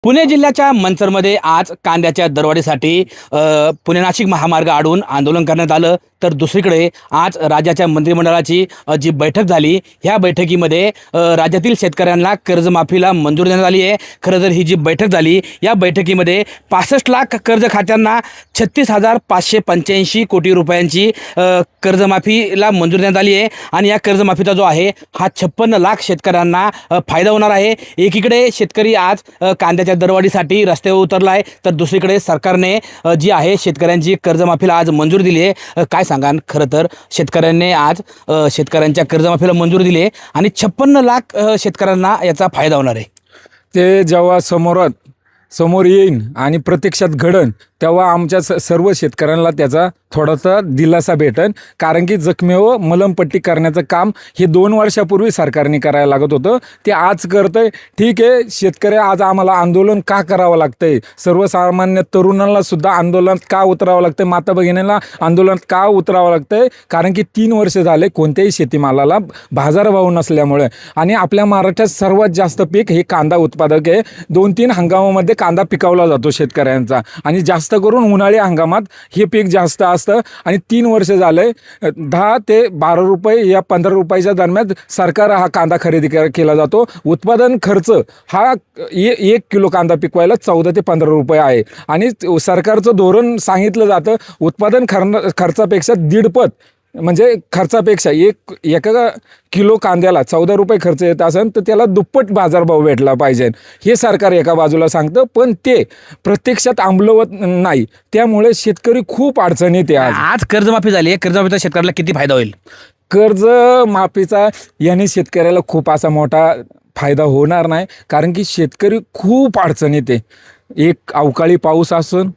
पुणे जिल्ह्याच्या मंचरमध्ये आज कांद्याच्या दरवाढीसाठी पुणे नाशिक महामार्ग आडून आंदोलन करण्यात आलं। तर दुसरीकडे आज राज्याच्या मंत्रिमंडळाची जी बैठक झाली, ह्या बैठकीमध्ये राज्यातील शेतकऱ्यांना कर्जमाफीला मंजुरी देण्यात आली आहे। खरं तर ही जी बैठक झाली, या बैठकीमध्ये 65 लाख कर्ज खात्यांना 36,585 कोटी रुपयांची कर्जमाफीला मंजुरी देण्यात आली आहे। आणि या कर्जमाफीचा जो आहे हा 56 लाख शेतकऱ्यांना फायदा होणार आहे। एकीकडे शेतकरी आज कांद्याच्या दरवाढीसाठी रस्त्यावर उतरला आहे, तर दुसरीकडे सरकारने जी आहे शेतकऱ्यांची कर्जमाफीला आज मंजुरी दिली आहे। काय सांगा, खरं तर शेतकऱ्यांनी आज शेतकऱ्यांच्या कर्जमाफीला मंजुरी दिली आहे आणि 56 लाख शेतकऱ्यांना याचा फायदा होणार आहे। ते जेव्हा समोर येईन आणि प्रत्यक्षात घडन तेव्हा आमच्या सर्व शेतकऱ्यांना त्याचा थोडासा दिलासा भेटेल। कारण की जखमेवर मलमपट्टी करण्याचं काम हे 2 वर्षापूर्वी सरकारने करायला लागत होतं, ते आज करतंय। ठीक आहे, शेतकरी आज आम्हाला आंदोलन का करावं लागतंय, सर्वसामान्य तरुणांना सुद्धा आंदोलनात का उतरावं लागतंय, माता भगिनींना आंदोलनात का उतरावं लागतंय, कारण की 3 वर्ष झाले कोणत्याही शेतीमालाला बाजारभाव नसल्यामुळे। आणि आपल्या महाराष्ट्रात सर्वात जास्त पीक हे कांदा उत्पादक आहे। 2-3 हंगामामध्ये कांदा पिकवला जातो शेतकऱ्यांचा, आणि जास्त करून उन्हाळी हंगामात हे पीक जास्त असतं। आणि 3 वर्ष झाले 10 ते 12 रुपये या 15 रुपयाच्या दरम्यान सरकार हा कांदा खरेदी केला जातो। उत्पादन खर्च हा 1 किलो कांदा पिकवायला 14 ते 15 रुपये आहे। आणि सरकारचं धोरण सांगितलं जातं उत्पादन खर्चापेक्षा 1.5 पट, म्हणजे खर्चापेक्षा एका किलो कांद्याला 14 रुपये खर्च येत असेल तर त्याला दुप्पट बाजारभाव भेटला पाहिजे, हे सरकार एका बाजूला सांगतं, पण ते प्रत्यक्षात अंमलवत नाही। त्यामुळे शेतकरी खूप अडचणीत आहे। आज कर्जमाफी झाली आहे, कर्जमाफीचा शेतकऱ्याला किती फायदा होईल? कर्जमाफीचा याने शेतकऱ्याला खूप असा मोठा फायदा होणार नाही, कारण की शेतकरी खूप अडचणीत आहे। एक अवकाळी पाऊस असून,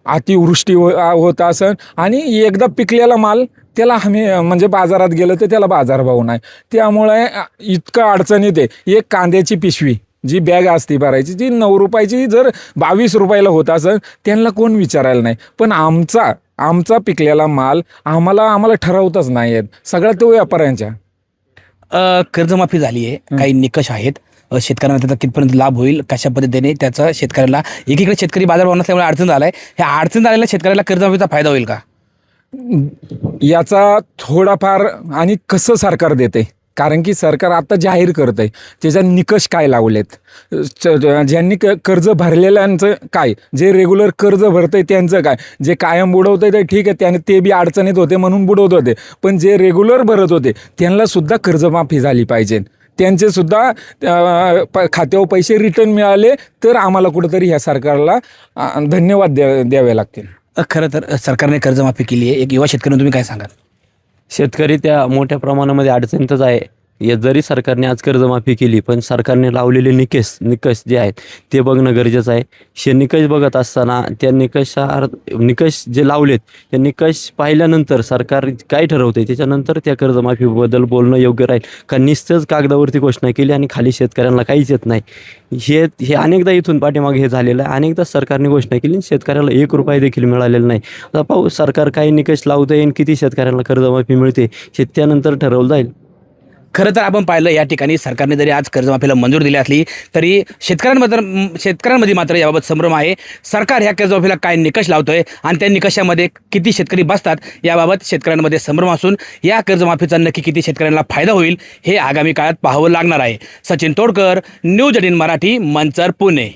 अतिवृष्टी होत असेल, आणि एकदा पिकलेला माल त्याला म्हणजे बाजारात गेलं तर त्याला बाजारभाव नाही, त्यामुळे इतकं अडचणीत आहे। एक कांद्याची पिशवी जी बॅग असते भरायची, ती 9 रुपयाची जर 22 रुपयाला होत असेल, त्यांना कोण विचारायला नाही। पण आमचा पिकलेला माल आम्हाला ठरवतच नाही आहेत, सगळ्या तो व्यापाऱ्यांच्या। कर्जमाफी झाली आहे, काही निकष आहेत, शेतकऱ्यांना त्याचा कितपर्यंत लाभ होईल, कशा पद्धतीने त्याचा शेतकऱ्याला, एकीकडे शेतकरी बाजारभाव नसल्यामुळे अडचण झाला आहे, ह्या अडचण झालेल्या शेतकऱ्याला कर्जमाफीचा फायदा होईल का? याचा थोडाफार, आणि कसं सरकार देते, कारण की सरकार आता जाहीर करत आहे त्याचा निकष काय लावलेत, ज्यांनी कर्ज भरलेल्यांचं काय, जे रेग्युलर कर्ज भरतंय त्यांचं काय, जे कायम बुडवतंय ते ठीक आहे, त्याने ते बी अडचणीत होते म्हणून बुडवत होते, पण जे रेग्युलर भरत होते त्यांना सुद्धा कर्जमाफी झाली पाहिजे। त्यांचे सुद्धा खात्यावर पैसे रिटर्न मिळाले तर आम्हाला कुठंतरी ह्या सरकारला धन्यवाद द्यावे लागतील। खरं तर सरकारने कर्जमाफी केली आहे, एक युवा शेतकरी तुम्ही काय सांगाल? शेतकरी त्या मोठ्या प्रमाणामध्ये अडचणीतच आहे। जरी सरकारने आज कर्जमाफी केली, पण सरकारने लावलेले निकष जे आहेत ते बघणं गरजेचं आहे। निकष बघत असताना त्या निकष जे लावलेत त्या निकष पाहिल्यानंतर सरकार काय ठरवते त्याच्यानंतर त्या कर्जमाफीबद्दल बोलणं योग्य राहील। का नुसतंच कागदावरती घोषणा केली आणि खाली शेतकऱ्यांना काहीच येत नाही, हे अनेकदा इथून पाठीमागे हे झालेलं आहे। अनेकदा सरकारने घोषणा केली, शेतकऱ्याला 1 रुपया देखील मिळालेला नाही। आता पाहू सरकार काही निकष लावते आणि किती शेतकऱ्यांना कर्जमाफी मिळते हे त्यानंतर ठरवलं जाईल। खरं तर आपण पाहिलं, या ठिकाणी सरकारने जरी आज कर्जमाफीला मंजुरी दिली असली तरी शेतकऱ्यांमध्ये मात्र याबाबत संभ्रम आहे। सरकार ह्या कर्जमाफीला काय निकष लावतोय आणि त्या निकषामध्ये किती शेतकरी बसतात, याबाबत शेतकऱ्यांमध्ये संभ्रम असून या कर्जमाफीचा नक्की किती शेतकऱ्यांना फायदा होईल हे आगामी काळात पाहावं लागणार आहे। सचिन तोडकर, न्यूज 18 मराठी, मंचर, पुणे।